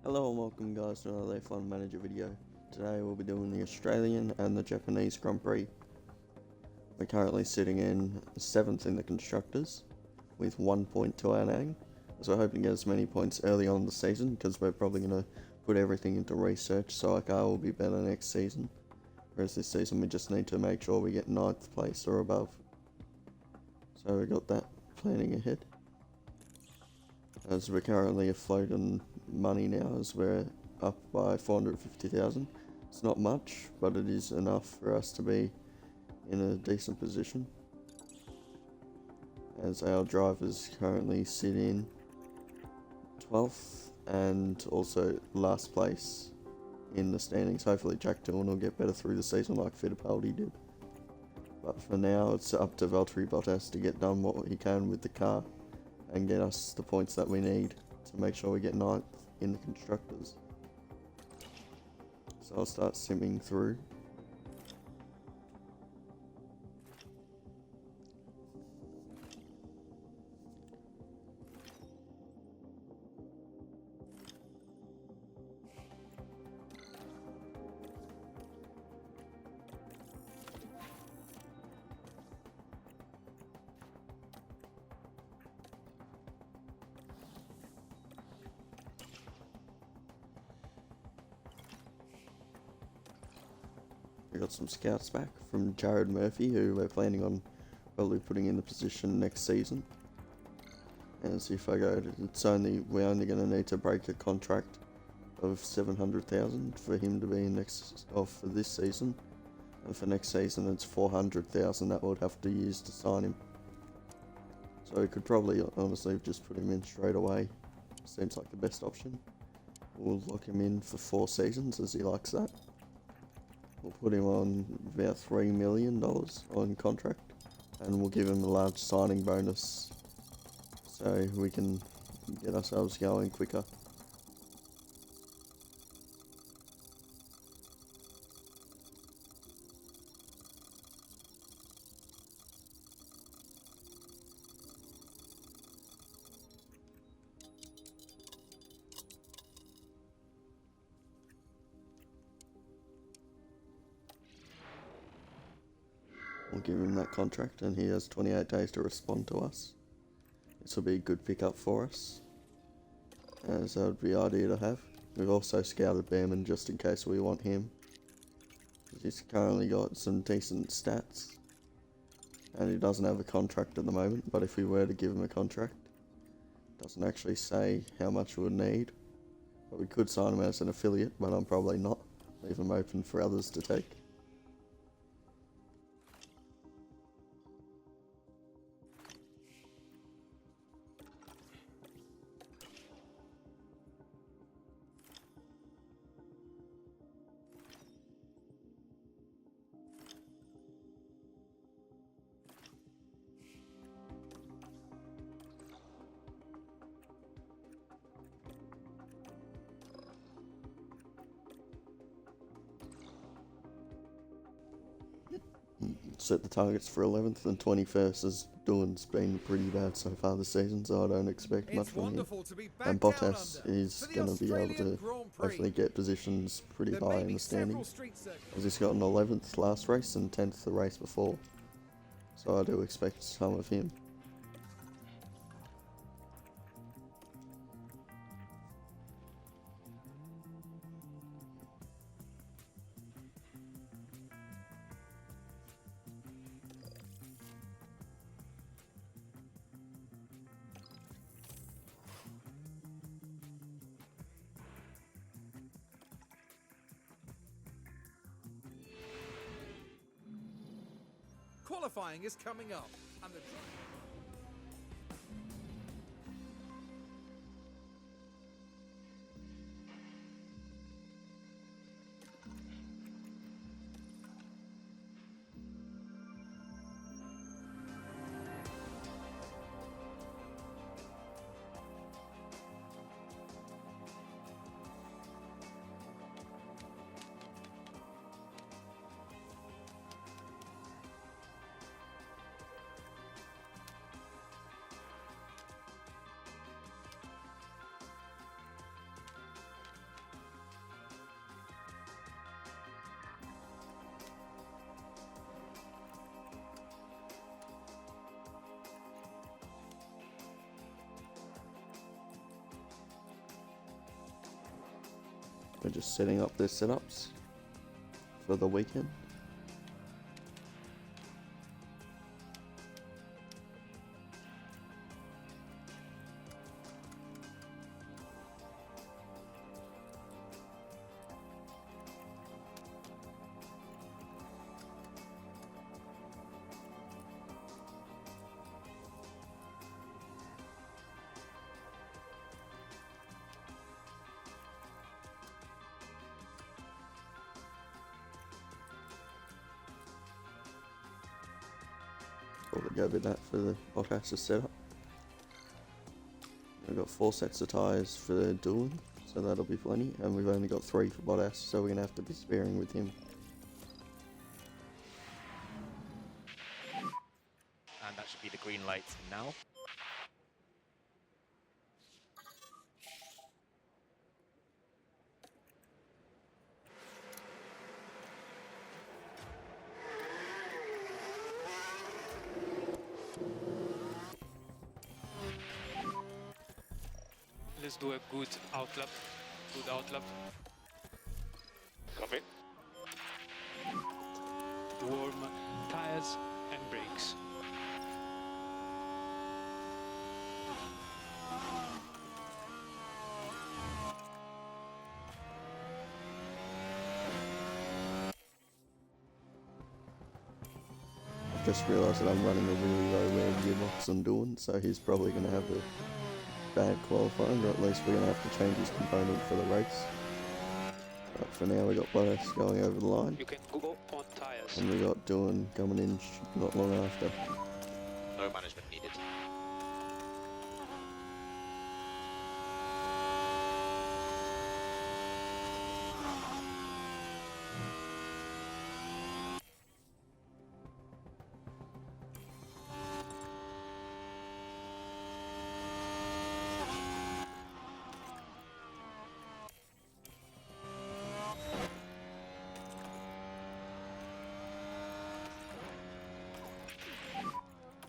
Hello and welcome guys to another F1 Manager video. Today we'll be doing the Australian and the Japanese Grand Prix. We're currently sitting in 7th in the Constructors with 1 point to our name. So we're hoping to get as many points early on in the season because we're probably going to put everything into research so our car will be better next season. Whereas this season we just need to make sure we get 9th place or above. So we got that planning ahead. As we're currently afloat on money now, as we're up by 450,000. It's not much, but it is enough for us to be in a decent position. As our drivers currently sit in 12th and also last place in the standings. Hopefully Jack Dillon will get better through the season like Fittipaldi did. But for now, it's up to Valtteri Bottas to get done what he can with the car and get us the points that we need to make sure we get 9th in the Constructors. So I'll start simming through. We got some scouts back from Jared Murphy, who we're planning on probably putting in the position next season. As if I go, we're only going to need to break a contract of 700,000 for him to be next off for this season, and for next season it's 400,000 that we'll have to use to sign him. So we could probably honestly just put him in straight away. Seems like the best option. We'll lock him in for 4 seasons as he likes that. We'll put him on about $3 million on contract, and we'll give him a large signing bonus so we can get ourselves going quicker. We'll give him that contract and he has 28 days to respond to us. This will be a good pickup for us, as that would be ideal to have. We've also scouted Behrman just in case we want him. He's currently got some decent stats and he doesn't have a contract at the moment, but if we were to give him a contract, it doesn't actually say how much we would need. But we could sign him as an affiliate, but I'm probably not. Leave him open for others to take. Set the targets for 11th and 21st, as Dillon's been pretty bad so far this season, so I don't expect much from him. And Bottas is going to be able to hopefully get positions pretty high in the standings, as he's got an 11th last race and 10th the race before, so I do expect some of him. Qualifying is coming up, and the We're just setting up their setups for the weekend. Probably go with that for the Bottas setup. We've got 4 sets of tyres for Doolan, so that'll be plenty, and we've only got 3 for Bottas, so we're going to have to be sparing with him. And that should be the green light now. Let's do a good outlap. Good outlap. Copy. Warm tires and brakes. I've just realised that I'm running a really low wear gearbox on Doolan, so he's probably going to have a bad qualifying, or at least we're going to have to change his component for the race. But for now we got Bottas going over the line, You can go on tires. and we got Doolan coming in not long after. No management needed.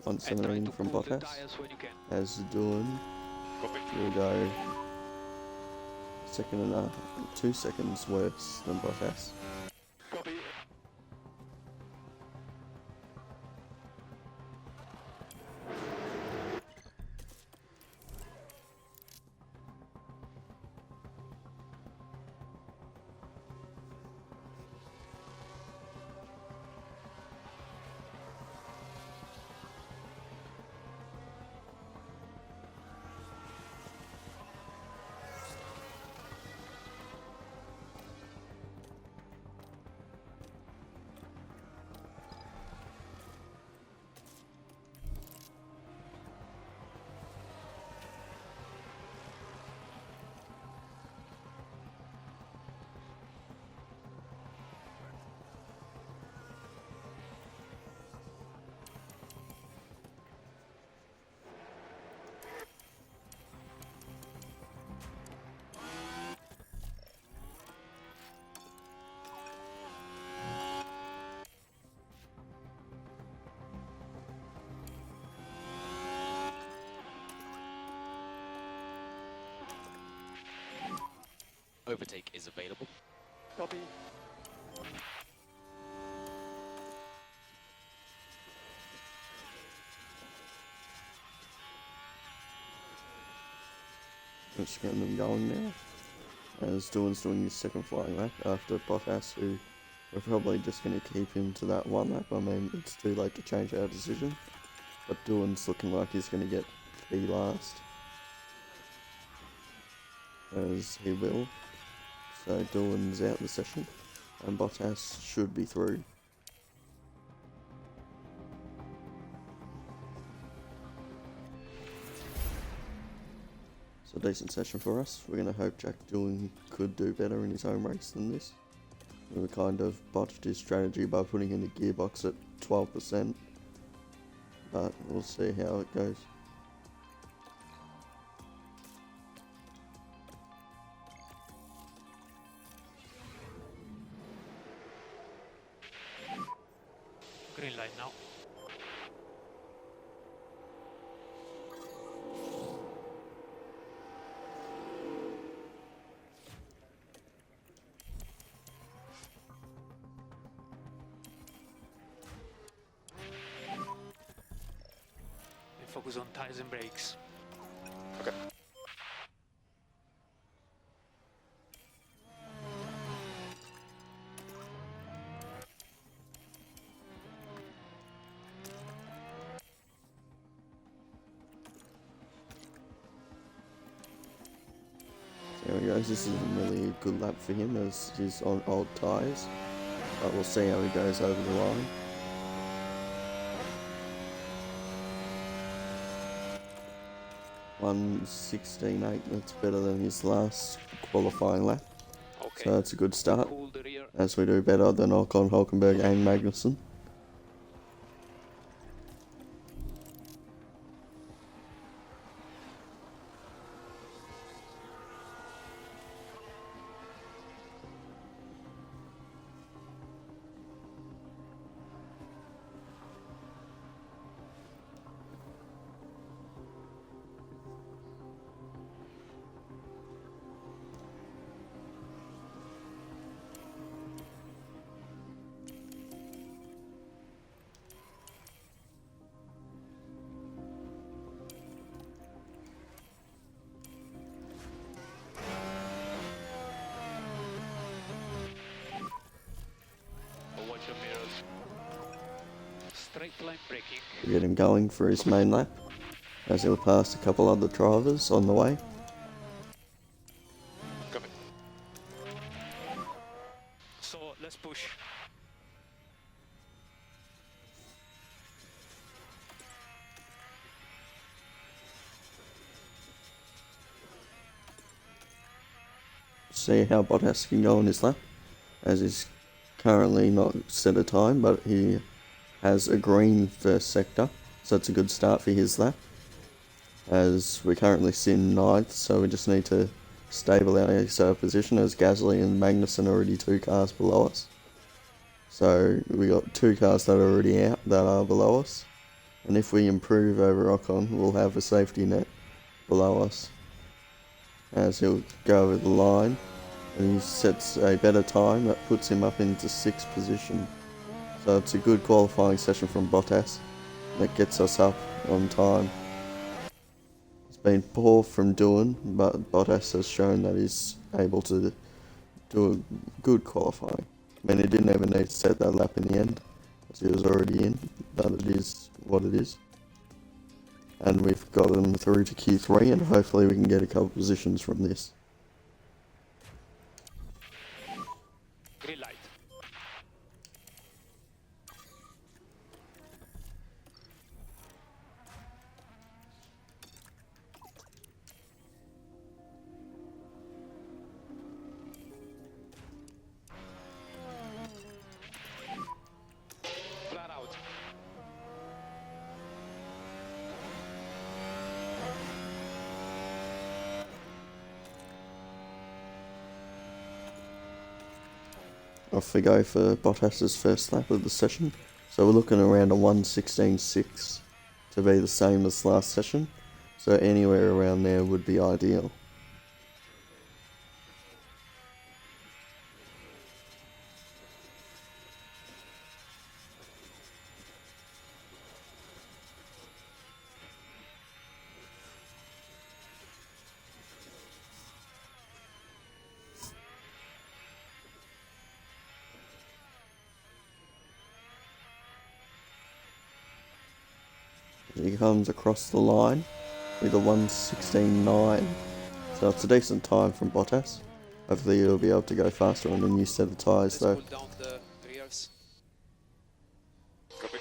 And try 117 to from cool the Bottas, tires when you can. as Doolan Copy. will go 2 seconds worse than Bottas. Copy. Overtake is available. Copy. Just getting them going now. As Doolan's doing his second flying lap after Bottas, who we're probably just going to keep him to that 1 lap. I mean, it's too late to change our decision, but Doolan's looking like he's going to get P last, as he will. So Doolan's out the session, and Bottas should be through. So decent session for us. We're going to hope Jack Doolan could do better in his home race than this. We kind of botched his strategy by putting in the gearbox at 12%, but we'll see how it goes. Green light now. focus on tires and brakes. Okay. There we go. This isn't really a good lap for him as he's on old tyres. But we'll see how he goes over the line. .1:16.8, that's better than his last qualifying lap. Okay. So that's a good start. Cool the rear. As we do better than Ocon, Hulkenberg and Magnussen. Watch your mirrors. Straight line braking. To get him going for his main lap. As he'll pass a couple other drivers on the way. Copy. So let's push. See how Bottas can go on his lap. As he's currently not set a time, but he has a green first sector. So it's a good start for his lap. As we're currently sitting 9th, so we just need to stabilise our position as Gasly and Magnussen are already 2 cars below us. So we got 2 cars that are already out that are below us. And if we improve over Ocon, we'll have a safety net below us. As he'll go over the line and he sets a better time that puts him up into 6th position. So it's a good qualifying session from Bottas that gets us up on time. It's been poor from doing, but Bottas has shown that he's able to do a good qualifying. I mean, he didn't even need to set that lap in the end, as he was already in, but it is what it is. And we've got him through to Q3, and hopefully we can get a couple positions from this. Green light. Flat out. Off we go for Bottas's first lap of the session. So we're looking around a 1:16.6 to be the same as last session. So anywhere around there would be ideal. He comes across the line with a 1:16.9. So it's a decent time from Bottas. Hopefully he'll be able to go faster on the new set of tyres Let's though. pull down the rears. Copy.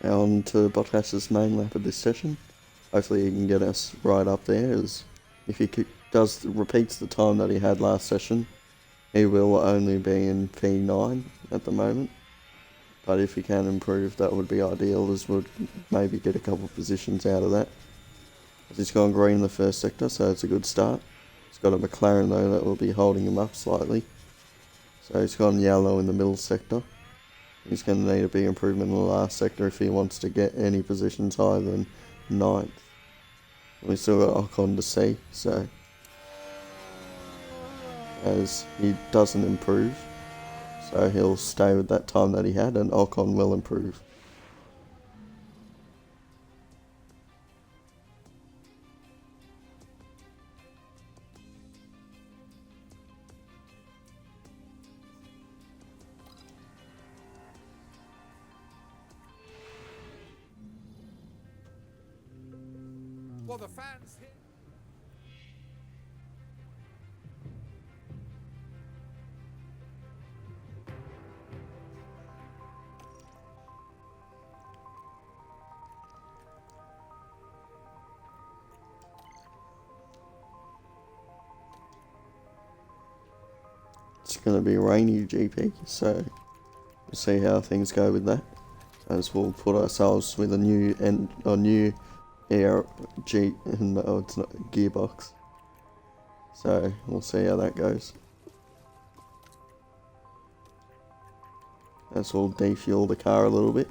on to Bottas's main lap of this session. Hopefully he can get us right up there, as if he repeats the time that he had last session, he will only be in P9 at the moment. But if he can improve, that would be ideal, as we'd maybe get a couple of positions out of that. He's gone green in the first sector, so it's a good start. He's got a McLaren though that will be holding him up slightly. So he's gone yellow in the middle sector. He's going to need a big improvement in the last sector if he wants to get any positions higher than 9th. We still got Ocon to see, so as he doesn't improve, so he'll stay with that time that he had, and Ocon will improve. Well, the fans here. It's going to be a rainy GP, so we'll see how things go with that. As we'll put ourselves with a new air no, it's not gearbox. So we'll see how that goes. As we'll defuel the car a little bit.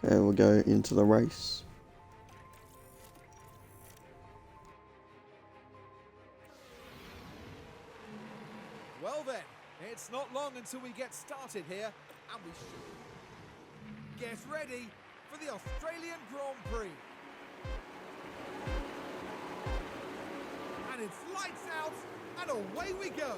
And we'll go into the race. Well then, it's not long until we get started here, and we should get ready for the Australian Grand Prix. And it's lights out, and away we go.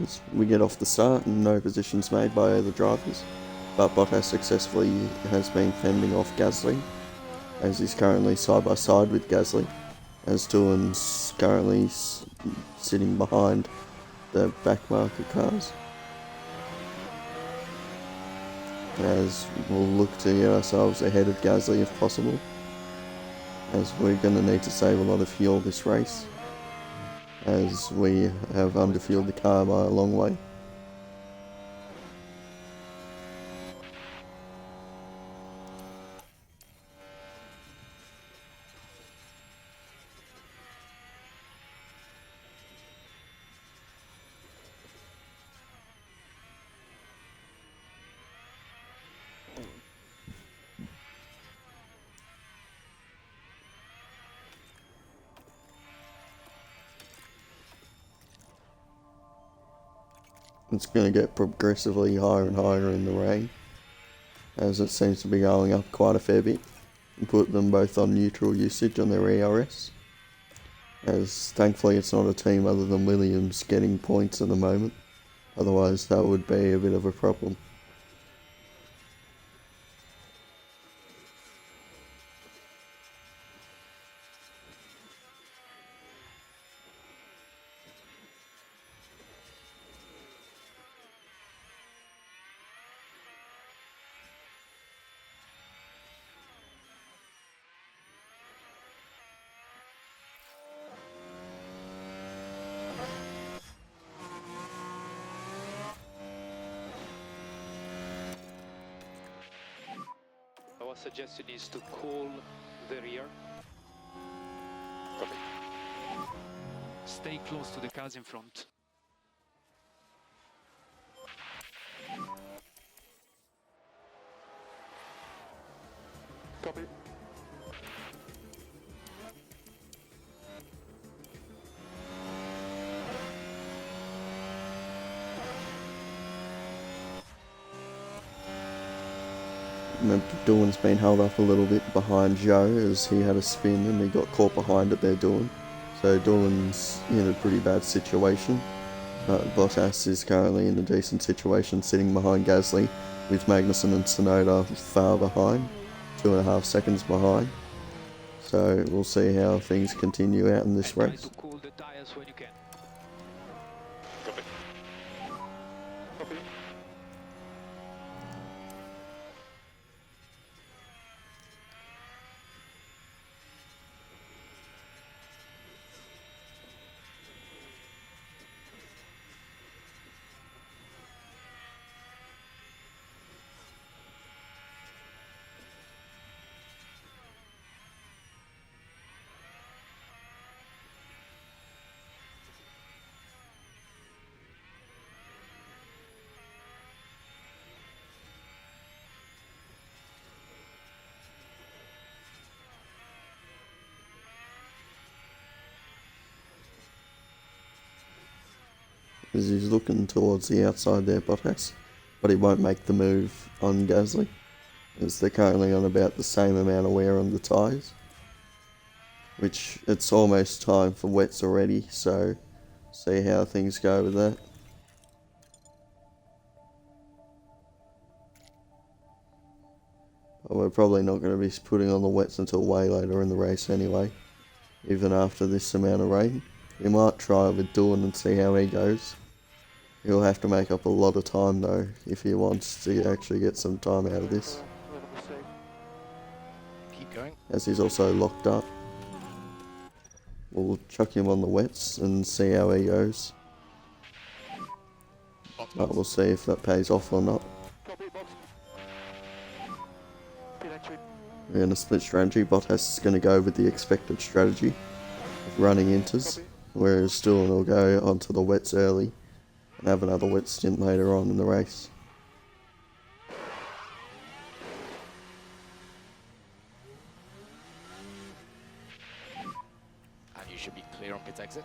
As we get off the start and no positions made by either drivers, but Bottas successfully has been fending off Gasly, as he's currently side by side with Gasly, as Doohan's currently sitting behind the back marker cars. As we'll look to get ourselves ahead of Gasly if possible, as we're going to need to save a lot of fuel this race, as we have underfueled the car by a long way. It's going to get progressively higher and higher in the rain, as it seems to be going up quite a fair bit, and put them both on neutral usage on their ERS, as thankfully it's not a team other than Williams getting points at the moment, otherwise that would be a bit of a problem. I suggest you needs to cool the rear. Copy. Stay close to the cars in front. Copy. Remember, Dawn's been held up a little bit behind Joe as he had a spin and he got caught behind it there, Dawn. So Dawn's in a pretty bad situation. Bottas is currently in a decent situation, sitting behind Gasly, with Magnussen and Tsunoda far behind, 2.5 seconds behind. So we'll see how things continue out in this And try race. to cool the tires when you can. Copy. Copy. As he's looking towards the outside there, Bottas, but he won't make the move on Gasly, as they're currently on about the same amount of wear on the tyres, which it's almost time for wets already, so see how things go with that. But we're probably not going to be putting on the wets until way later in the race anyway, even after this amount of rain. We might try with Dawn and see how he goes. He'll have to make up a lot of time though, if he wants to actually get some time out of this, Keep going. as he's also locked up. We'll chuck him on the wets and see how he goes. Box, But we'll see if that pays off or not. Copy, box. Pit entry. We're going to split strategy. Bottas is going to go with the expected strategy of running inters, whereas Dillon will go onto the wets early and have another wet stint later on in the race. And you should be clear on pit exit.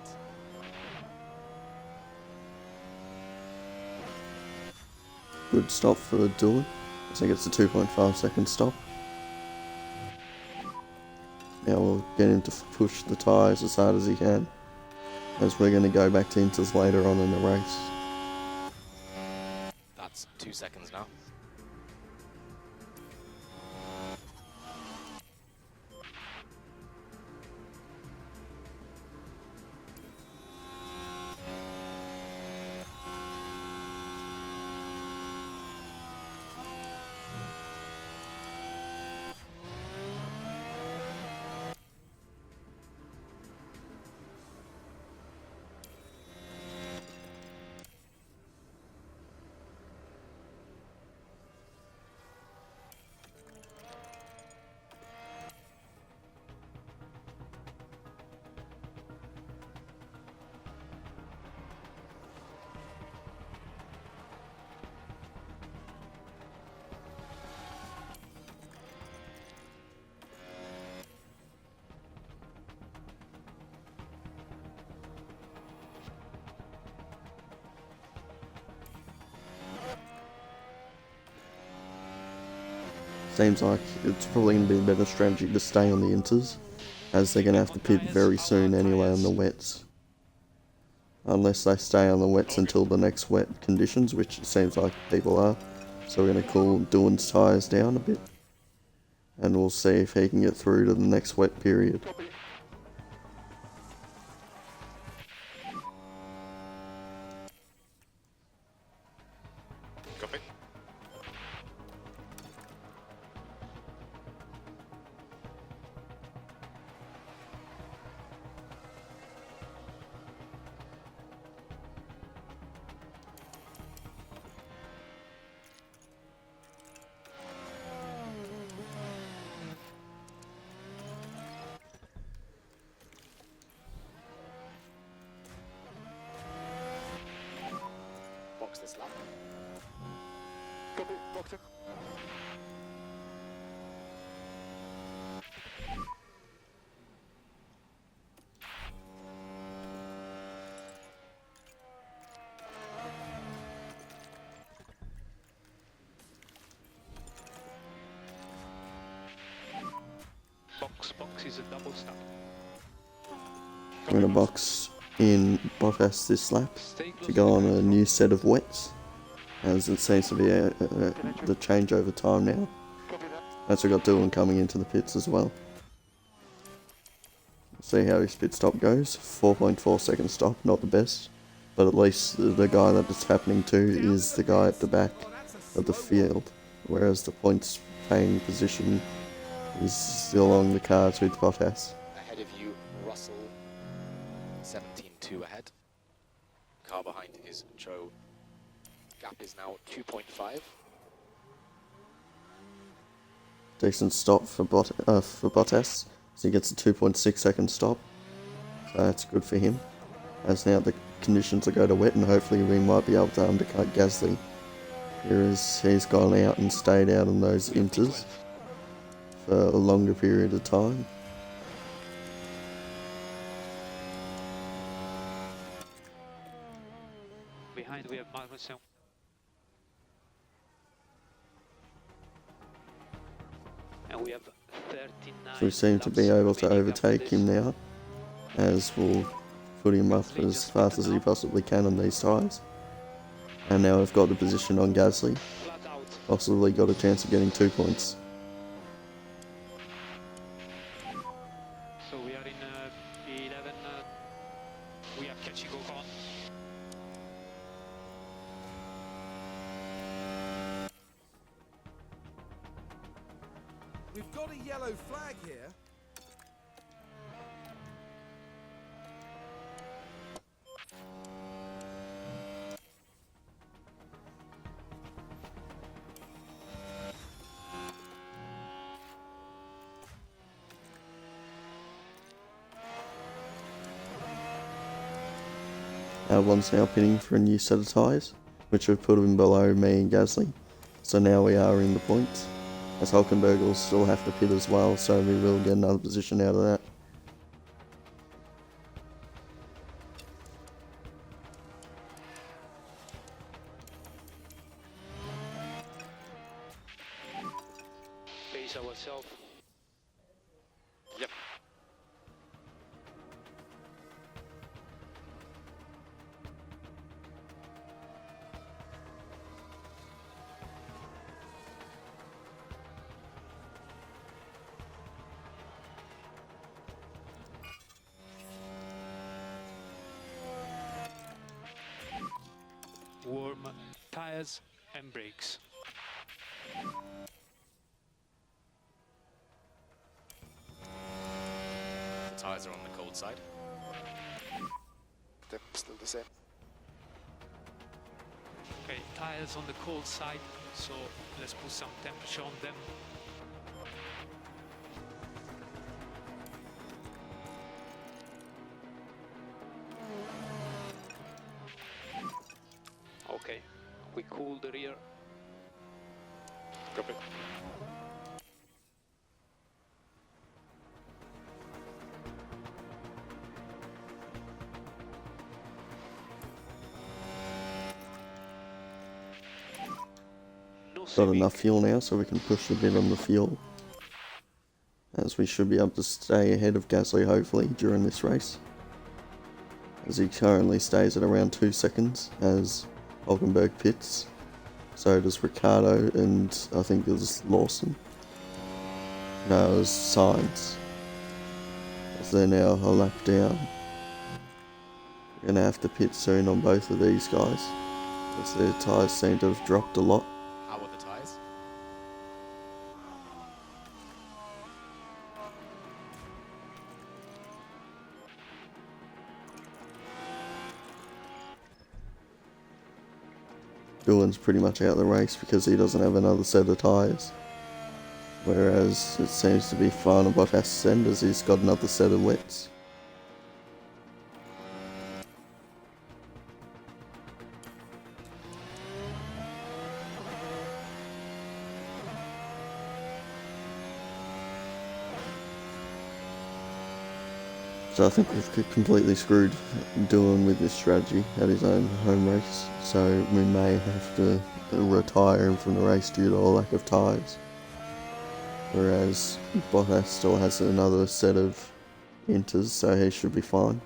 Good stop for Dillon. I think it's a 2.5 second stop. Now we'll get him to push the tyres as hard as he can, as we're going to go back to inters later on in the race. That's 2 seconds now. Seems like it's probably going to be a better strategy to stay on the inters, as they're going to have to pit very soon anyway on the wets. Unless they stay on the wets until the next wet conditions, which it seems like people are. So we're going to cool Dillon's tyres down a bit, and we'll see if he can get through to the next wet period. Copy. this lap. Copy, boxing. Box is a double stop. I'm going to box in Bottas this lap Stay close to go on the a new set of wets, as it seems to be the changeover time now. Copy that. As we got Dylan coming into the pits as well. See how his pit stop goes. 4.4 second stop, not the best, but at least the guy that it's happening to is the guy at the back of the field, whereas the points paying position is still along the cards with Bottas. Ahead of you, Russell, 17.2 ahead. Car behind is Joe. Gap is now 2.5. Decent stop for Bottas, so he gets a 2.6 second stop, so that's good for him. As now the conditions are going to wet, and hopefully we might be able to undercut Gasly. He's gone out and stayed out on those inters for a longer period of time. Behind we have Magnussen. And we have 39. So we seem to be laps able to remaining after overtake this. him now, as we'll put him up as fast as he possibly can on these tyres. And now we've got the position on Gasly, Flat out. possibly got a chance of getting 2 points. So we are in P11. We are catching Ocon. We've got a yellow flag here. Albon's now pitting for a new set of tyres, which have put him below me and Gasly. So now we are in the points, as Hulkenberg will still have to pit as well, so we will get another position out of that. Pace ourselves. Yep. Warm tires and brakes. The tyres are on the cold side. They're still the same. Okay, tires on the cold side, so let's put some temperature on them. Okay, we cool the rear. Copy. No Got saving. enough fuel now, so we can push a bit on the fuel, as we should be able to stay ahead of Gasly hopefully during this race, as he currently stays at around 2 seconds as Hulkenberg pits. So does Ricciardo, and I think it was Lawson. No, it was Sainz, as they're now a lap down. We're going to have to pit soon on both of these guys, as their tyres seem to have dropped a lot. How are the tyres? Dylan's pretty much out of the race because he doesn't have another set of tyres. Whereas it seems to be fine on Bottas' end, as he's got another set of wets. So I think we've completely screwed Dylan with this strategy at his own home race. So we may have to retire him from the race due to a lack of tyres. Whereas Bottas still has another set of inters, so he should be fine.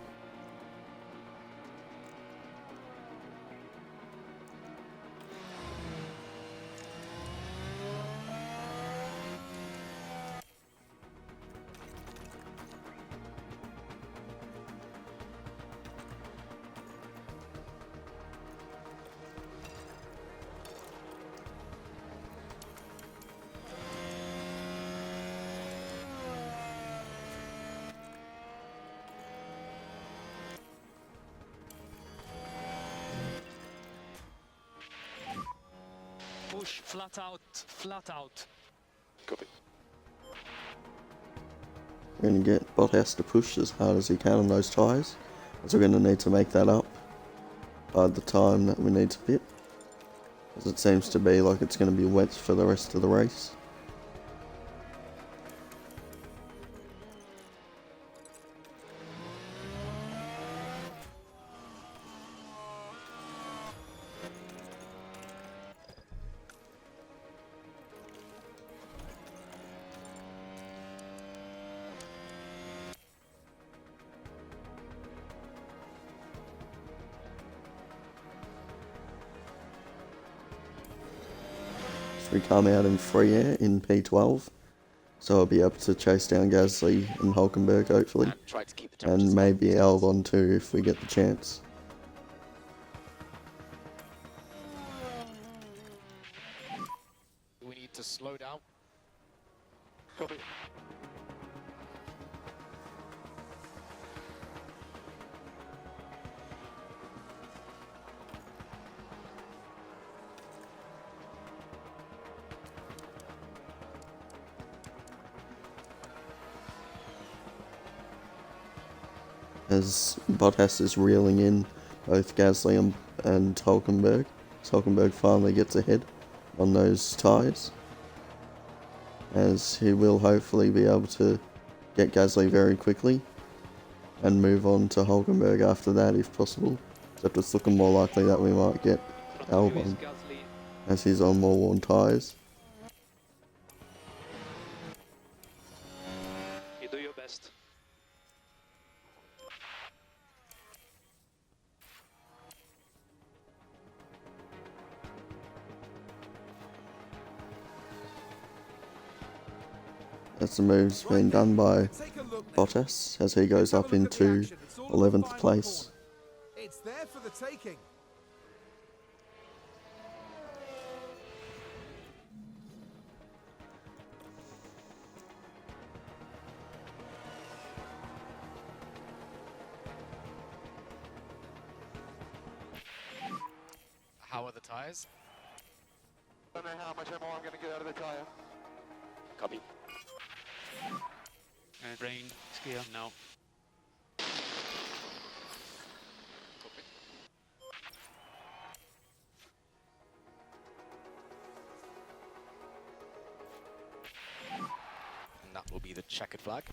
Push, flat out, flat out. Copy. We're going to get Bottas to push as hard as he can on those tyres, as we're going to need to make that up by the time that we need to pit, as it seems to be like it's going to be wet for the rest of the race. We come out in free air in P12, so I'll be able to chase down Gasly and Hulkenberg hopefully, And try to keep the temperatures and down. maybe Albon too if we get the chance. We need to slow down. Copy. As Bottas is reeling in both Gasly and Hulkenberg, so Hulkenberg finally gets ahead on those tyres, as he will hopefully be able to get Gasly very quickly and move on to Hulkenberg after that if possible, except it's looking more likely that we might get Front view is Albon Gasly. as he's on more worn tyres. You do your best. That's the moves being done by Take a look now. Bottas as he goes Let's have up a look at the into action. It's all on the 11th final place. corner. It's there for the taking. How are the tyres? Don't know how much more I'm going to get out of the tyre. Copy. And rain, skill, no. Copy. And that will be the checkered flag.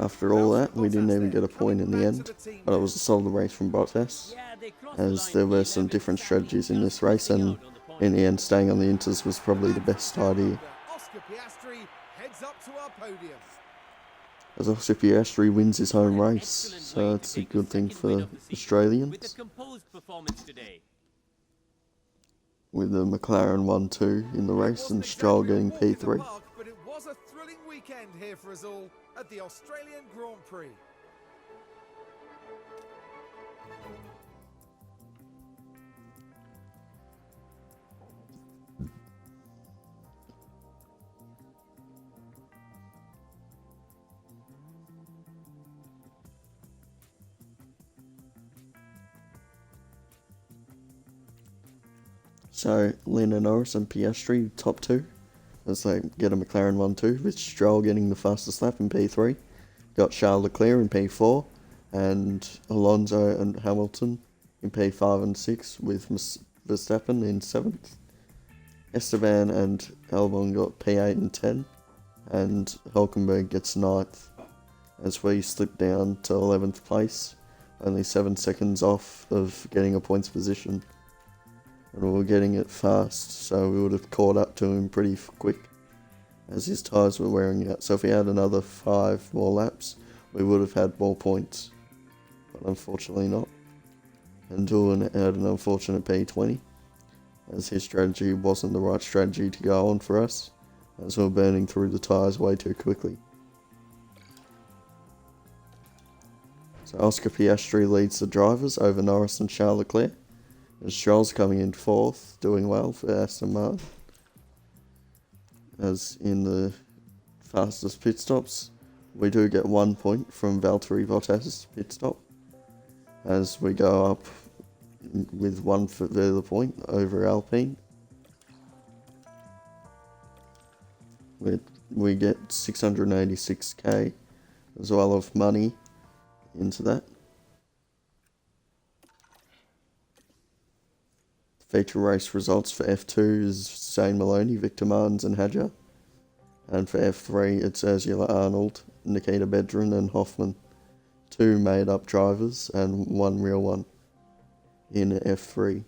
After all that, we didn't even get a point in the end, but it was a solid race from Bottas, as there were some different strategies in this race, and in the end staying on the inters was probably the best idea, Oscar Piastri heads up to our podium. as Oscar Piastri wins his home race, so it's a good thing for Australians, with the McLaren 1-2 in the race and Stroll getting P3. But it was a thrilling weekend here for us all at the Australian Grand Prix. So, Lando Norris and Piastri, top two, as they get a McLaren 1-2, with Stroll getting the fastest lap in P3. Got Charles Leclerc in P4, and Alonso and Hamilton in P5 and 6, with Verstappen in 7th. Esteban and Albon got P8 and 10, and Hulkenberg gets 9th, as we slipped down to 11th place, only 7 seconds off of getting a points position. And we were getting it fast, so we would have caught up to him pretty quick, as his tyres were wearing out. So if we had another 5 more laps, we would have had more points, but unfortunately not. And Doohan had an unfortunate P20, as his strategy wasn't the right strategy to go on for us, as we were burning through the tyres way too quickly. So Oscar Piastri leads the drivers over Norris and Charles Leclerc, as Stroll's coming in 4th, doing well for Aston Martin. As in the fastest pit stops, we do get 1 point from Valtteri Bottas' pit stop, as we go up with 1 further point over Alpine. We get 686k as well of money into that. Feature race results for F2 is Zane Maloney, Victor Martins and Hadjar. And for F3 it's Ursula Arnold, Nikita Bedrin and Hoffman. 2 made up drivers and 1 real one in F3.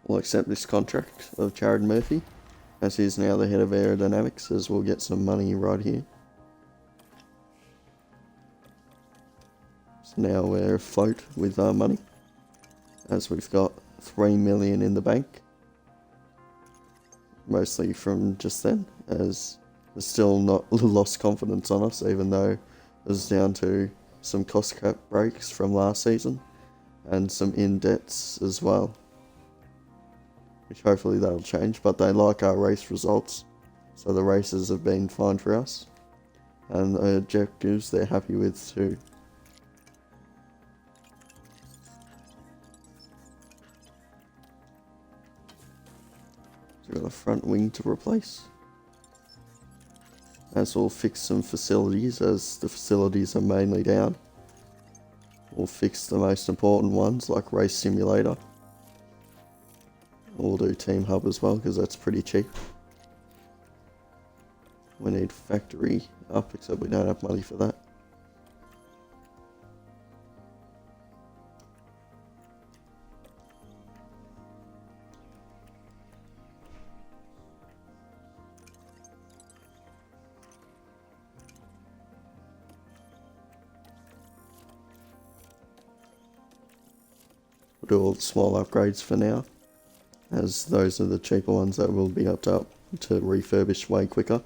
We'll accept this contract of Jared Murphy, as he's now the head of aerodynamics, as we'll get some money right here. So now we're afloat with our money, as we've got 3 million in the bank, mostly from just then, as there's still not lost confidence on us, even though it was down to some cost cap breaks from last season and some in debts as well, which hopefully that'll change. But they like our race results, so the races have been fine for us, and the objectives they're happy with too. So we've got a front wing to replace, as we'll fix some facilities, as the facilities are mainly down. We'll fix the most important ones like Race Simulator. We'll do Team Hub as well, because that's pretty cheap. We need Factory up, except we don't have money for that. We'll do all the small upgrades for now, as those are the cheaper ones that will be up to refurbish way quicker.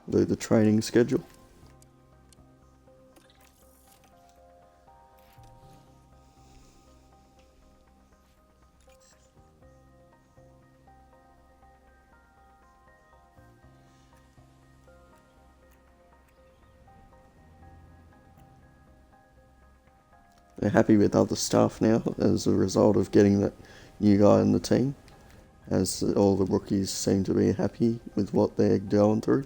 Do the training schedule. They're happy with other staff now as a result of getting that new guy in the team, as all the rookies seem to be happy with what they're going through.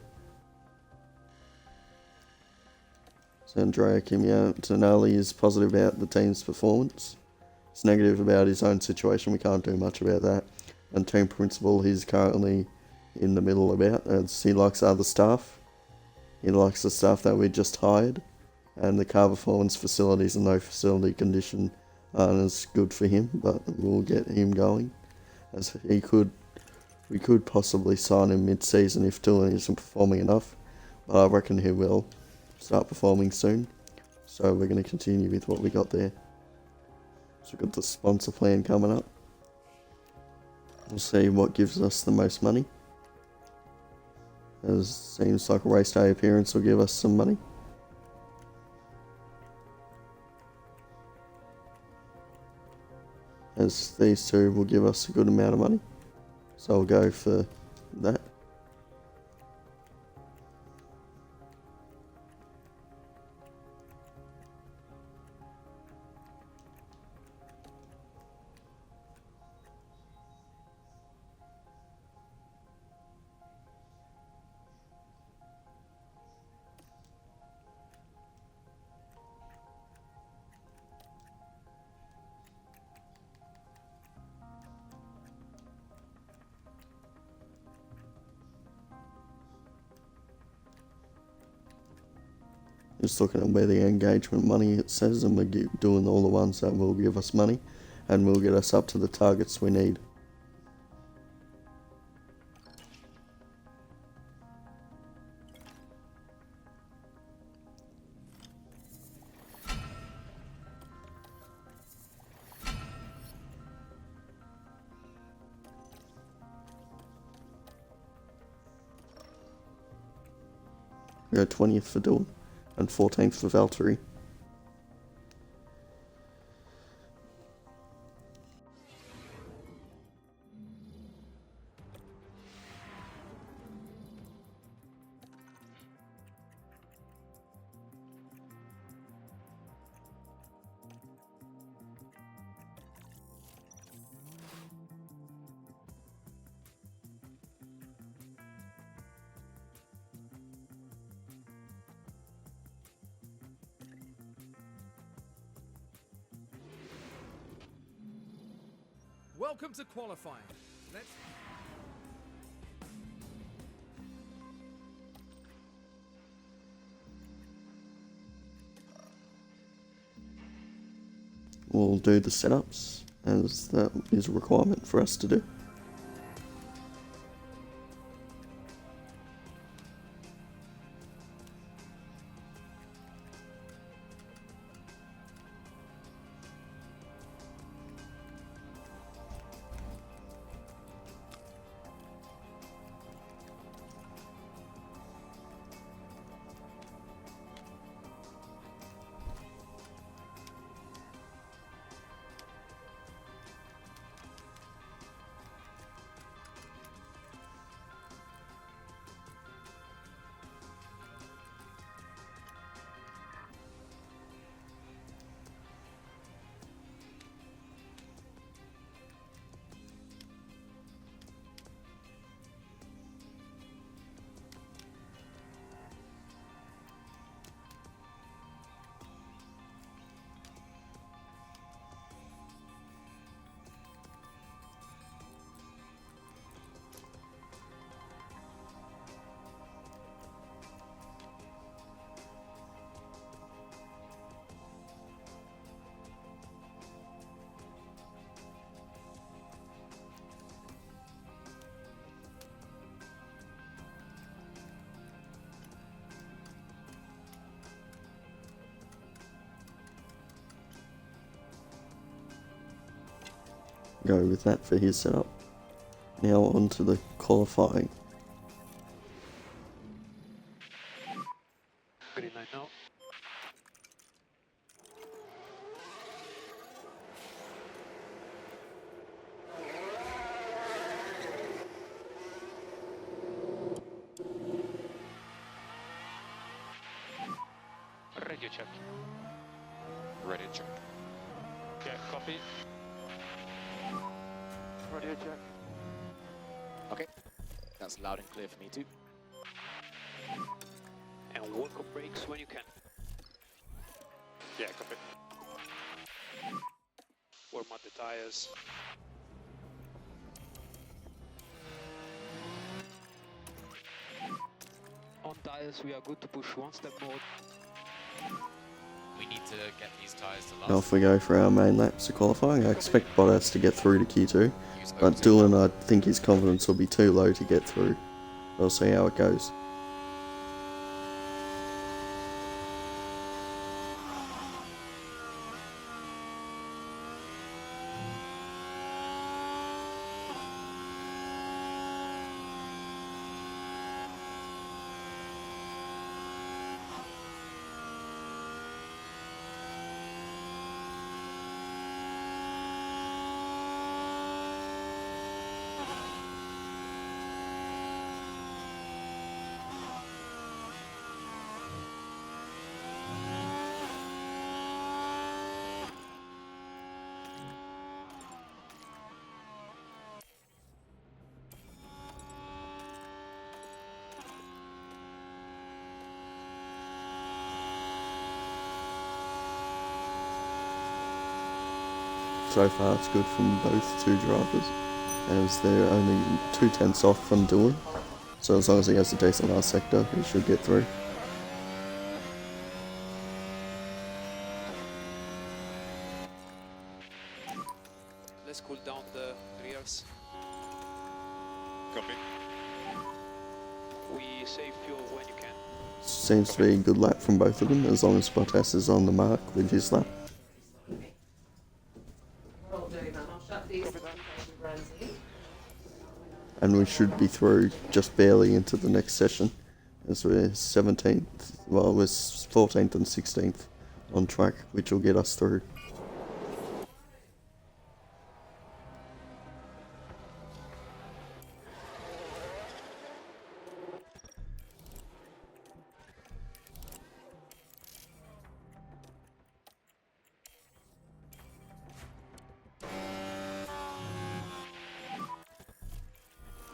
So Andrea Kimiantonelli is positive about the team's performance. He's negative about his own situation, we can't do much about that. And team principal, he's currently in the middle about, as he likes other staff. He likes the staff that we just hired, and the car performance facilities and no facility condition aren't as good for him, but we'll get him going, as we could possibly sign him mid-season if Dylan isn't performing enough, but I reckon he will start performing soon, so we're going to continue with what we got there. So we've got the sponsor plan coming up. We'll see what gives us the most money, as seems like a race day appearance will give us some money. as these two will give us a good amount of money. So I'll go for that. Just looking at where the engagement money it says, and we're doing all the ones that will give us money and will get us up to the targets we need. We go 20th for Dawn and 14th for Valtteri. Welcome to qualifying. Let's... We'll do the setups, as that is a requirement for us to do. Go with that for his setup. Now on to the qualifying. Green light now. Radio check. Ready to check. Yeah, copy. Radio check. Okay, that's loud and clear for me too. And work on brakes when you can. Yeah, copy. Warm up the tires. On tires, we are good to push one step more. We need to get these tyres to last. Now off we go for our main laps of qualifying. I expect Bottas to get through to Q2, but Dylan, I think his confidence will be too low to get through. We'll see how it goes. so far it's good from both two drivers, as they're only 2/10 off from Dylan. So as long as he has a decent last sector, he should get through. Let's cool down the rears. Copy. We save fuel when you can. Seems to be a good lap from both of them, as long as Bottas is on the mark with his lap. I'll do that. I'll shut these runs in. And we should be through just barely into the next session, as we're 17th, well, we're 14th and 16th on track, which will get us through.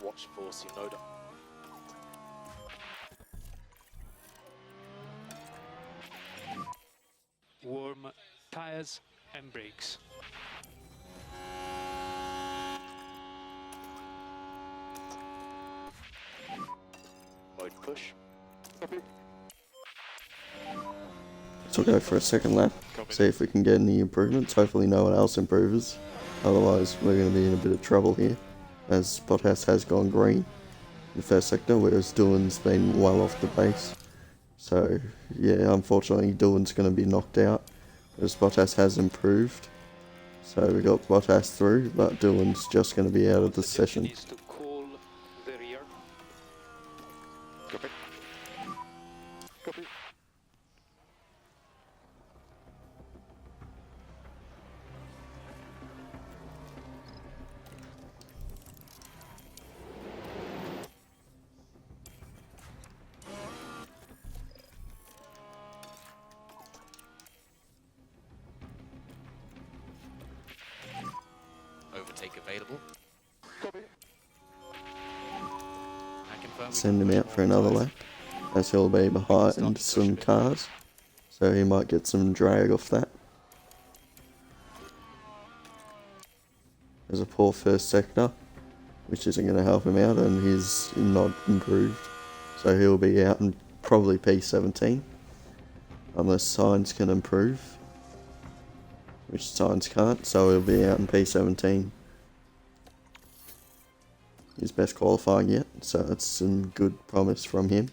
Watch for Tsunoda. Warm tires and brakes. Mode push. So we'll go for a second lap, see if we can get any improvements. Hopefully no one else improves, otherwise we're going to be in a bit of trouble here, as Bottas has gone green in the first sector, whereas Dylan's been well off the base. So yeah, unfortunately Dylan's going to be knocked out, as Bottas has improved. So we got Bottas through, but Dylan's just going to be out of the session. Needs to cool the rear. Copy. Copy. Overtake available. Copy. I confirm we Send can him push out for more another tires. lap, as he'll be behind some cars, so he might get some drag off that. There's a poor first sector, which isn't going to help him out, and he's not improved, so he'll be out in probably P17, unless Signs can improve, which Signs can't, so he'll be out in P17. His best qualifying yet, so that's some good promise from him,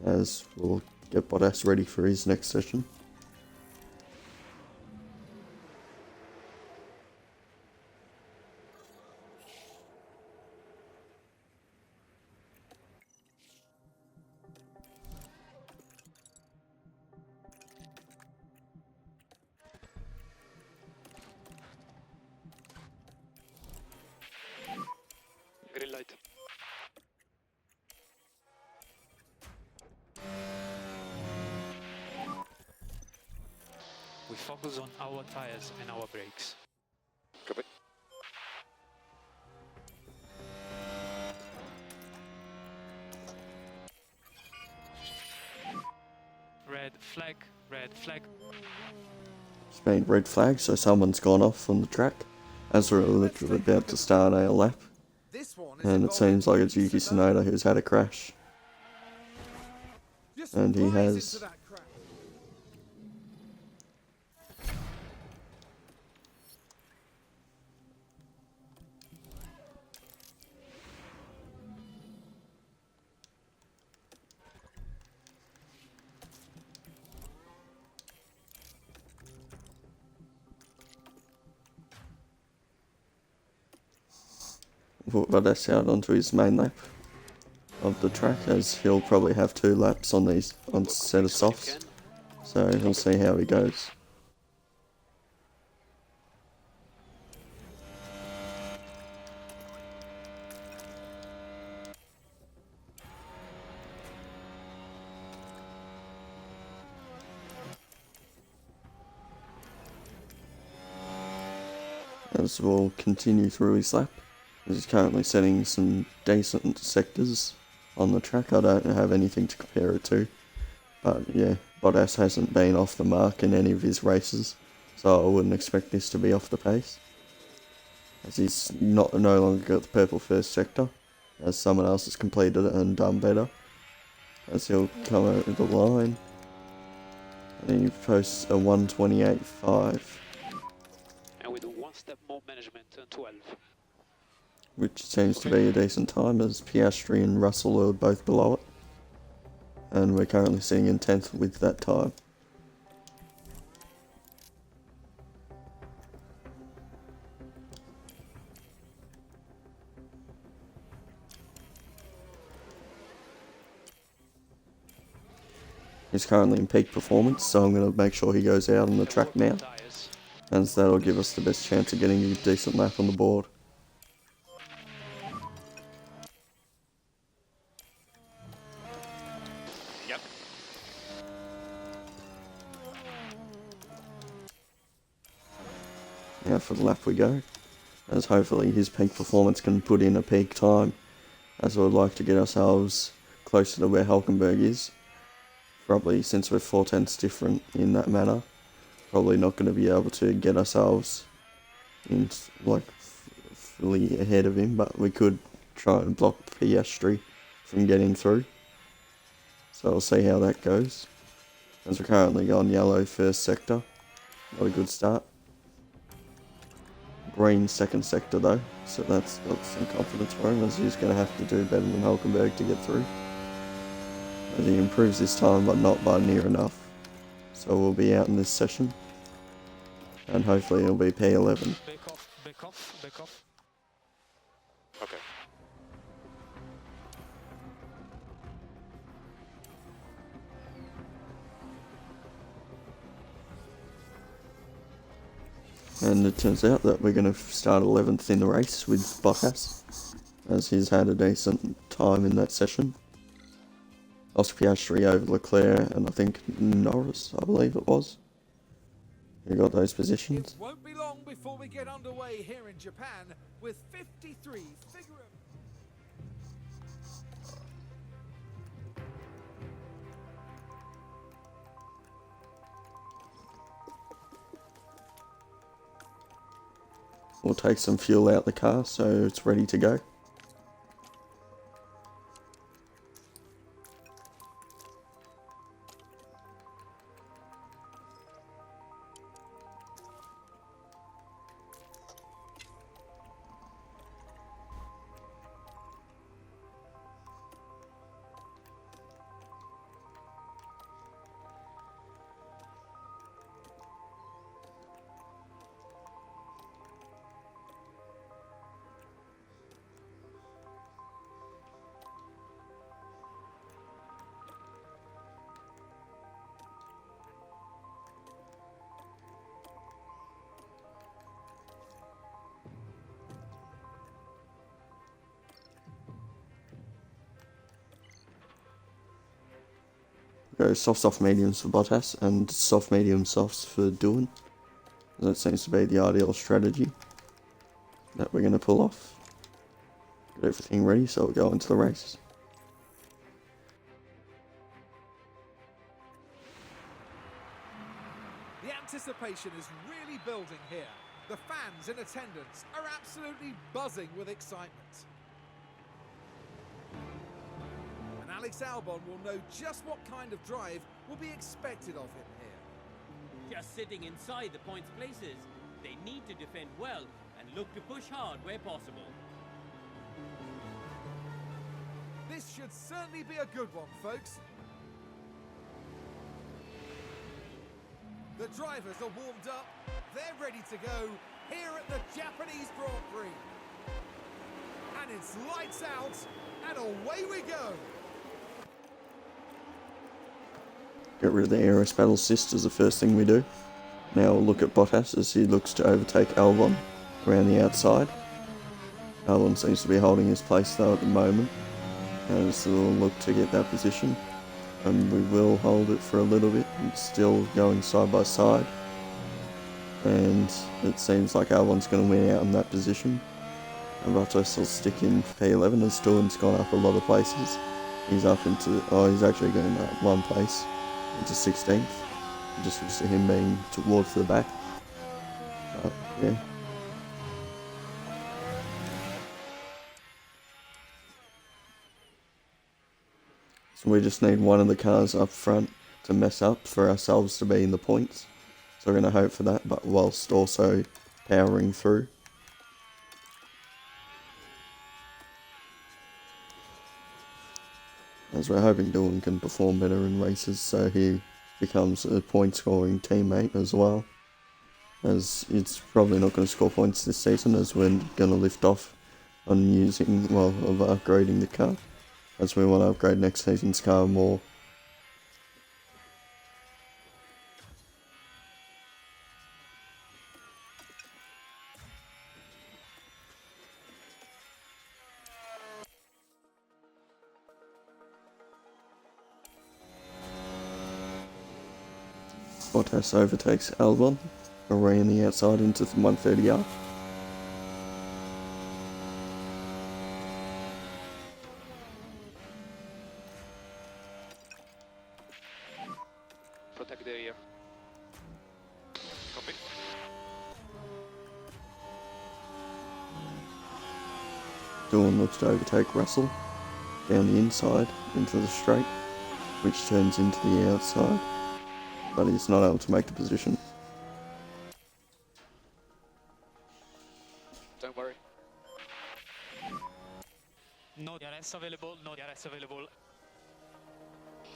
as we'll get Bottas ready for his next session. Green light. We focus on our tires and our brakes. Copy. Red flag, red flag. It's been red flag, so someone's gone off on the track, as we're literally about to start our lap. This one is And it involving seems like it's Yuki Yuki Tsunoda who's had a crash. Just and he flies has- into that crash. Put Bottas out onto his main lap of the track, as he'll probably have 2 laps on these on set of softs. So we'll see how he goes. As we'll continue through his lap. He's currently setting some decent sectors on the track. I don't have anything to compare it to. But yeah, Bottas hasn't been off the mark in any of his races. so I wouldn't expect this to be off the pace, as he's no longer got the purple first sector, as someone else has completed it and done better, as he'll come over the line, and he posts a 128.5, And with one step more management, 12. which seems to be a decent time, as Piastri and Russell are both below it, and we're currently sitting in 10th with that time. He's currently in peak performance, so I'm going to make sure he goes out on the track now, Tires. and that'll give us the best chance of getting a decent lap on the board. Yep. Now for the lap we go, as hopefully his peak performance can put in a peak time, as I would like to get ourselves closer to where Hulkenberg is. Probably, since we're 4/10ths different in that manner, probably not going to be able to get ourselves in like fully ahead of him, but we could try and block Piastri from getting through. So we'll see how that goes, as we're currently on yellow first sector. Not a good start. Green second sector though, so that's got some confidence for him, as he's going to have to do better than Hulkenberg to get through. As he improves his time, but not by near enough. So we'll be out in this session, and hopefully it'll be P11. Back off, back off, back off. Okay. And it turns out that we're going to start 11th in the race with Bottas, as he's had a decent time in that session. Oscar Piastri over Leclerc, and I think Norris, I believe it was, who got those It positions. won't be long before we get underway here in Japan with 53 figure. We'll take some fuel out the car so it's ready to go. Go soft mediums for Bottas and soft medium softs for Doohan. That seems to be the ideal strategy that we're going to pull off. Get everything ready so we'll go into the race. The anticipation is really building here. The fans in attendance are absolutely buzzing with excitement. And Alex Albon will know just what kind of drive will be expected of him here. Just sitting inside the points places, they need to defend well and look to push hard where possible. This should certainly be a good one, folks. The drivers are warmed up, they're ready to go here at the Japanese Grand Prix. And it's lights out, and away we go. Get rid of the aerospace assist is the first thing we do. Now we'll look at Bottas as he looks to overtake Albon around the outside. Albon seems to be holding his place though at the moment, and so we'll look to get that position. And we will hold it for a little bit. It's still going side by side, and it seems like Albon's going to win out in that position. And Bottas will stick in P11 as Doohan's gone up a lot of places. He's up into, he's actually going up one place into 16th, just used to him being towards the back. Yeah. So we just need one of the cars up front to mess up for ourselves to be in the points. So we're going to hope for that, but whilst also powering through. As we're hoping Dylan can perform better in races, so he becomes a point scoring teammate as well. As it's probably not going to score points this season, as we're going to lift off on using, well, of upgrading the car. As we want to upgrade next season's car more. Bottas overtakes Albon, around the outside into the 130R. Protect the rear. Copy. Dylan looks to overtake Russell down the inside into the straight, which turns into the outside, but he's not able to make the position. Don't worry. No DRS available, no DRS available.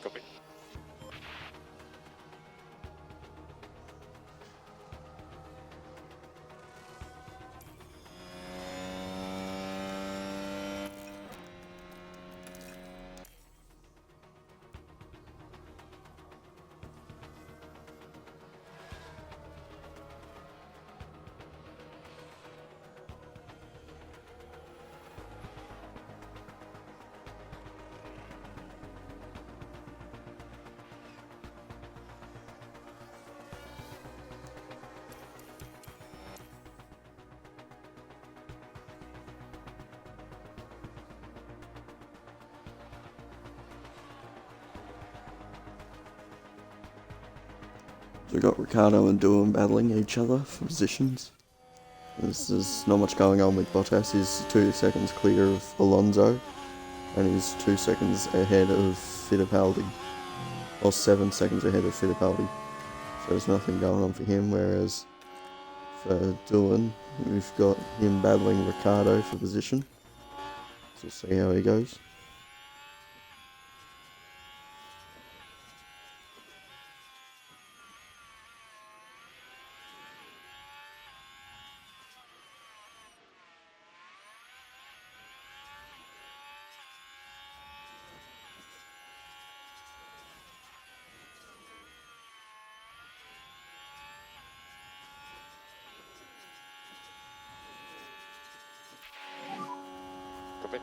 Copy. So we've got Ricardo and Dylan battling each other for positions. There's not much going on with Bottas. He's 2 seconds clear of Alonso, and he's 2 seconds ahead of Fittipaldi, or 7 seconds ahead of Fittipaldi. So there's nothing going on for him, whereas for Dylan, we've got him battling Ricardo for position. So we'll see how he goes. Copy.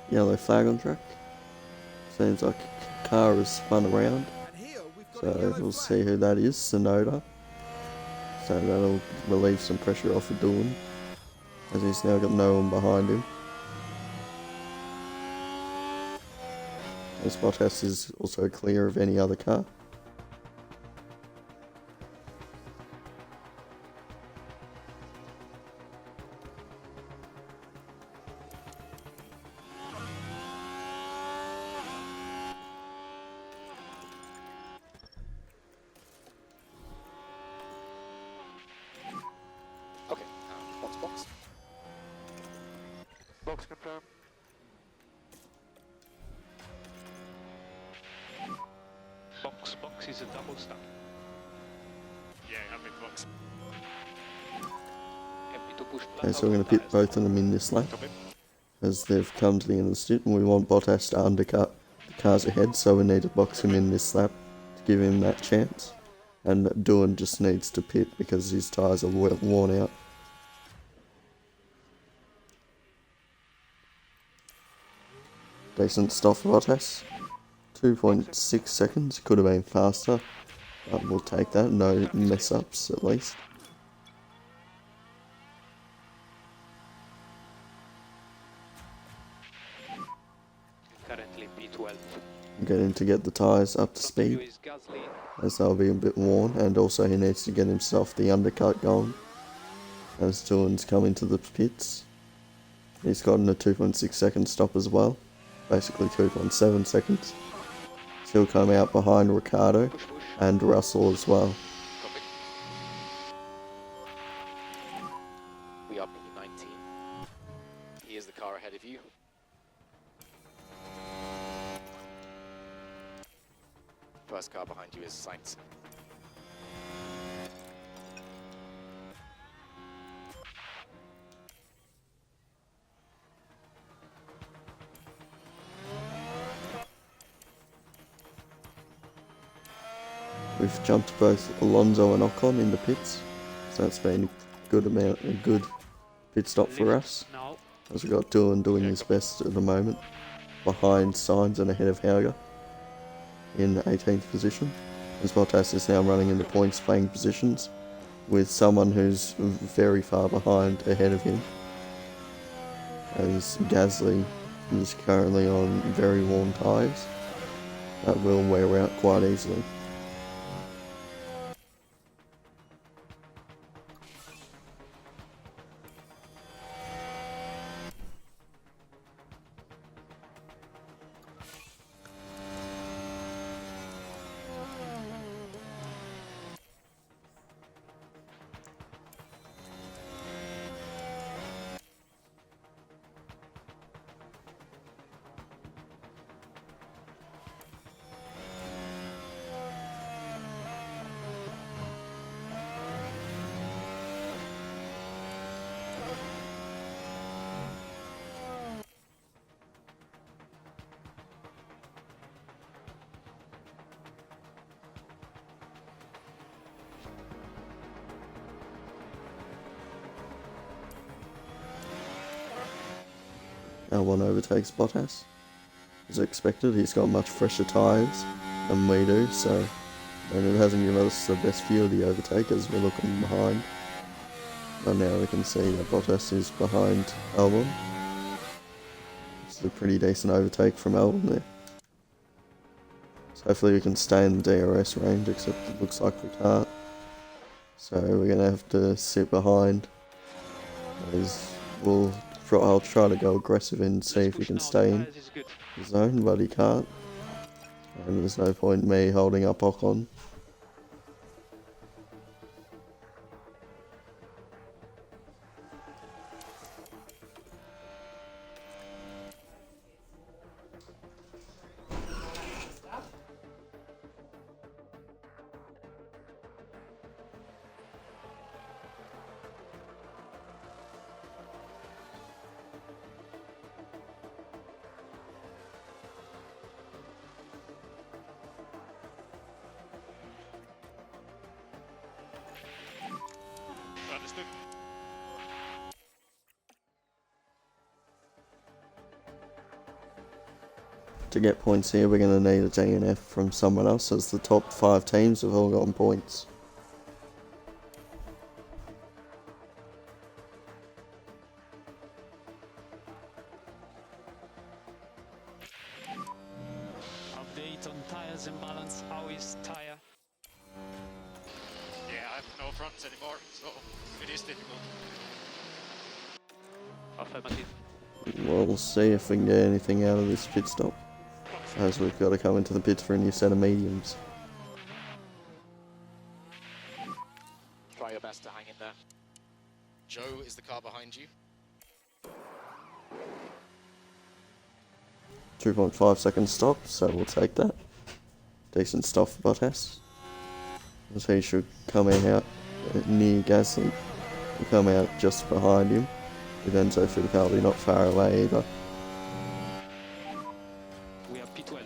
Yellow flag on track. Seems like a car is spun around. And here we've got a So yellow we'll flag. see who that is, Sonoda. So that'll relieve some pressure off of Dylan, as he's now got no one behind him. As Bottas is also clear of any other car. Okay, box. Box confirmed. Box is a double stack. Yeah, I'm in box. Happy to push Okay, so we're going to pit both of them in this lap, Copy. as they've come to the end of the stint, and we want Bottas to undercut the cars ahead, so we need to box him in this lap to give him that chance. And Dylan just needs to pit because his tyres are worn out. Decent stop for Bottas. 2.6 seconds, could have been faster, but we'll take that, no mess ups at least. get him to get the tyres up to Front of you speed, is Gasly. as they'll be a bit worn, and also he needs to get himself the undercut going as Dylan's coming to the pits. He's gotten a 2.6 second stop as well, basically 2.7 seconds. So he'll come out behind Ricardo Push, push. and Russell as well. Copy. We are P19. Here's the car ahead of you. First car behind you is Sainz. We've jumped both Alonso and Ocon in the pits, so that's been a good pit stop for Lift us. now. As we've got Dylan doing his best at the moment, behind Sainz and ahead of Hauger in 18th position. As Bottas is now running in the points playing positions, with someone who's very far behind ahead of him, as Gasly is currently on very worn tyres that will wear out quite easily. L1 overtakes Bottas. As expected, he's got much fresher tyres than we do, and it hasn't given us the best view of the overtake as we're looking behind. But now we can see that Bottas is behind Albon. It's a pretty decent overtake from Albon there. So hopefully we can stay in the DRS range, except it looks like we can't. So we're going to have to sit behind. I'll try to go aggressive and see if we can stay in the zone, but he can't. And there's no point in me holding up Ocon. Understood. To get points here, we're going to need a DNF from someone else, as the top 5 teams have all gotten points. Update on tires and balance. How is tire? Yeah, I have no fronts anymore, so it is difficult. Affirmative. Well, we'll see if we can get anything out of this pit stop, as we've got to come into the pits for a new set of mediums. Try your best to hang in there. Joe is the car behind you. 2.5 second stop, so we'll take that. Decent stop for Bottas, as he should come out near Gasly. We'll come out just behind him, with Enzo Fittipaldi not far away either. We are P12.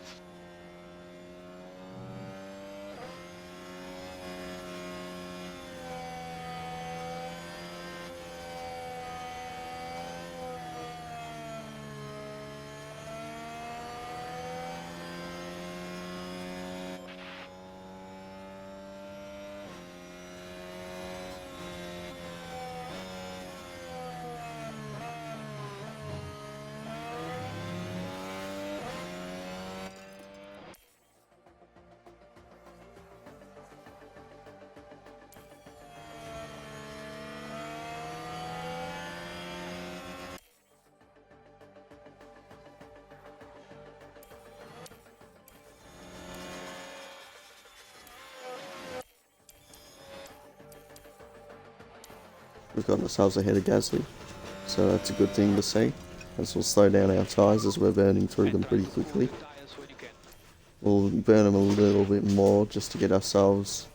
we've got ourselves ahead of Gasly, so that's a good thing to see. As we'll slow down our tyres as we're burning through them pretty quickly. We'll burn them a little bit more just to get ourselves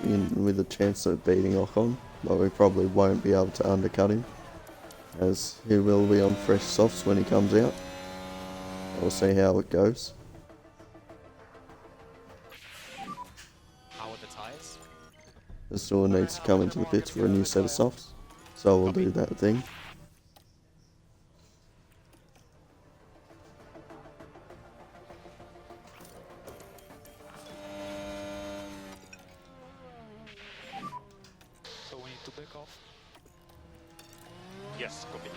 in with a chance of beating Ocon, but we probably won't be able to undercut him, as he will be on fresh softs when he comes out. We'll see how it goes. How are the tyres? The store needs to come into the pits for a new set of softs, so we'll do that thing. So we need to back off. Yes, copy.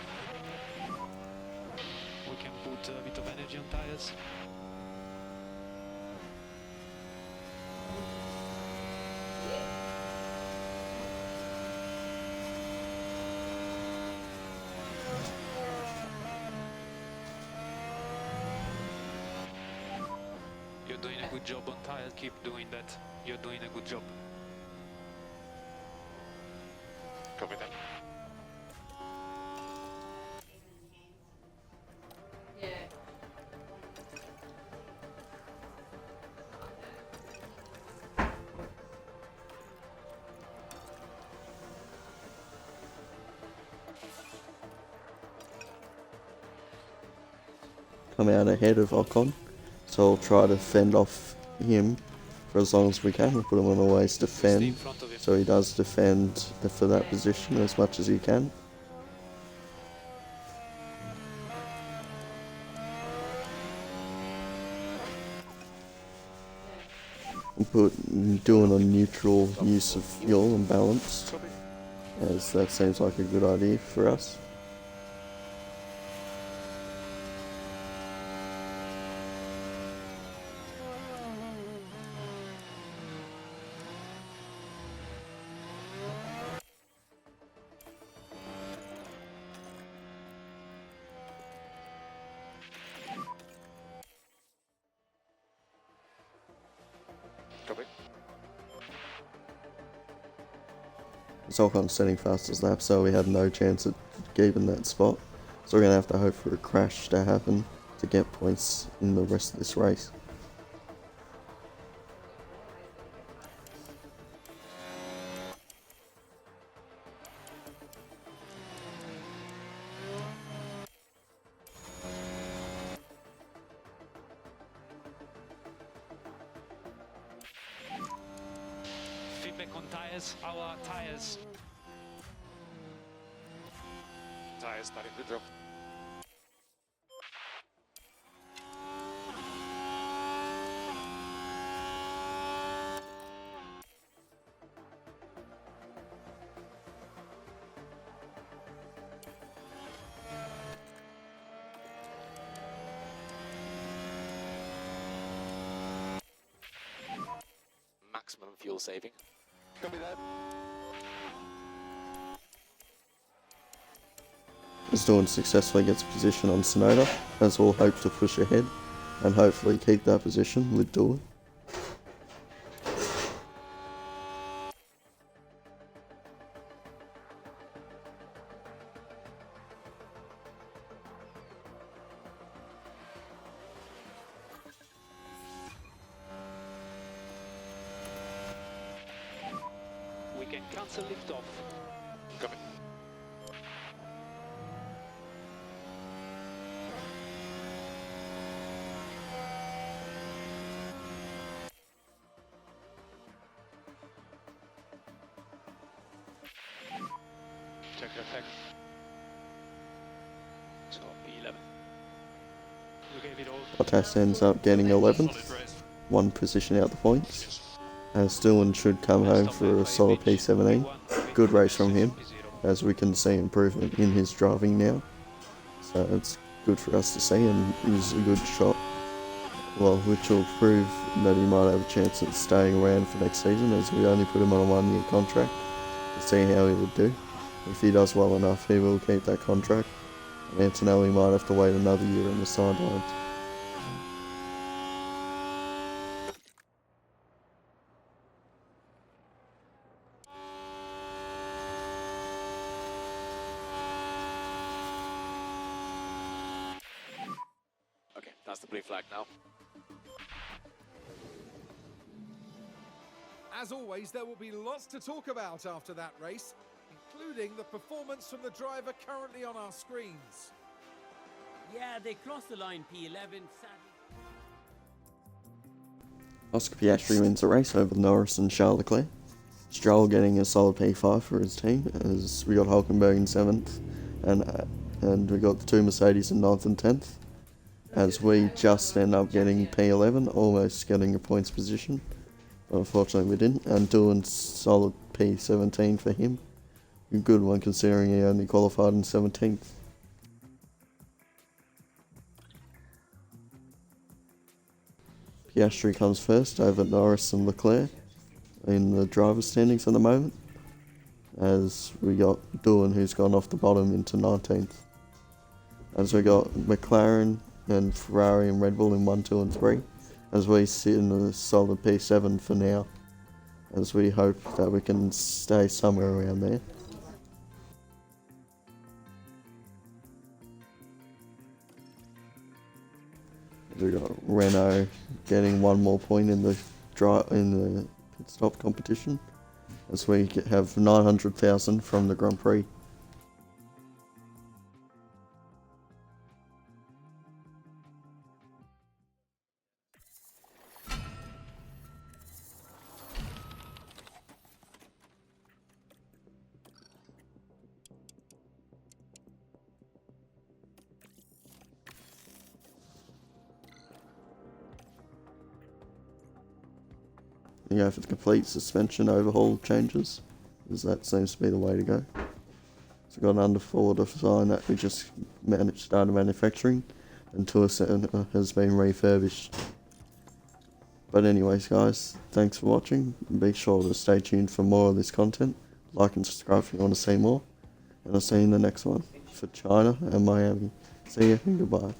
We can put a bit of energy on tires. You're doing a good job on tires, keep doing that. You're doing a good job. Copy that. Yeah. Come out ahead of Ocon, so we'll try to fend off him for as long as we can. We'll put him on the ways to Stay in fend, front of him. so he does defend for that position as much as he can. Doing a neutral use of fuel and balance, as that seems like a good idea for us. Copy. Ocon's setting fastest lap, so we had no chance at keeping that spot. So we're going to have to hope for a crash to happen to get points in the rest of this race. Feedback on tires, our tires. Tyres starting to drop. Maximum fuel saving. Copy that. Storm successfully gets a position on Sonoda, as we'll hope to push ahead and hopefully keep that position with Dawn. We can cancel liftoff. Copy. Check the effect. So P11. You gave it all. Bottas ends up getting 11th, Solid race. one position out the points, as Dylan should come home for a solid P17. Good race from him, as we can see improvement in his driving now, so it's good for us to see, and he's a good shot, well, which will prove that he might have a chance at staying around for next season, as we only put him on a 1-year contract to see how he would do. If he does well enough, he will keep that contract, and Antonelli might have to wait another year on the sidelines. That's the blue flag now. As always, there will be lots to talk about after that race, including the performance from the driver currently on our screens. Yeah, they crossed the line P11, sadly. Oscar Piastri wins the race over Norris and Charles Leclerc. Stroll getting a solid P5 for his team, as we got Hulkenberg in 7th, and we got the two Mercedes in 9th and 10th, as we just end up getting P11, almost getting a points position. But unfortunately we didn't, and Doohan's solid P17 for him. A good one considering he only qualified in 17th. Piastri comes first over Norris and Leclerc in the driver's standings at the moment, as we got Doohan, who's gone off the bottom, into 19th. As we got McLaren and Ferrari and Red Bull in 1, 2 and 3, as we sit in a solid P7 for now, as we hope that we can stay somewhere around there. We got Renault getting one more point in the pit stop competition, as we have 900,000 from the Grand Prix. You go for the complete suspension overhaul changes, as that seems to be the way to go. So got an underforward design that we just started manufacturing, and to a certain has been refurbished. But anyways guys, thanks for watching. Be sure to stay tuned for more of this content. Like and subscribe if you want to see more. And I'll see you in the next one for China and Miami. See you and goodbye.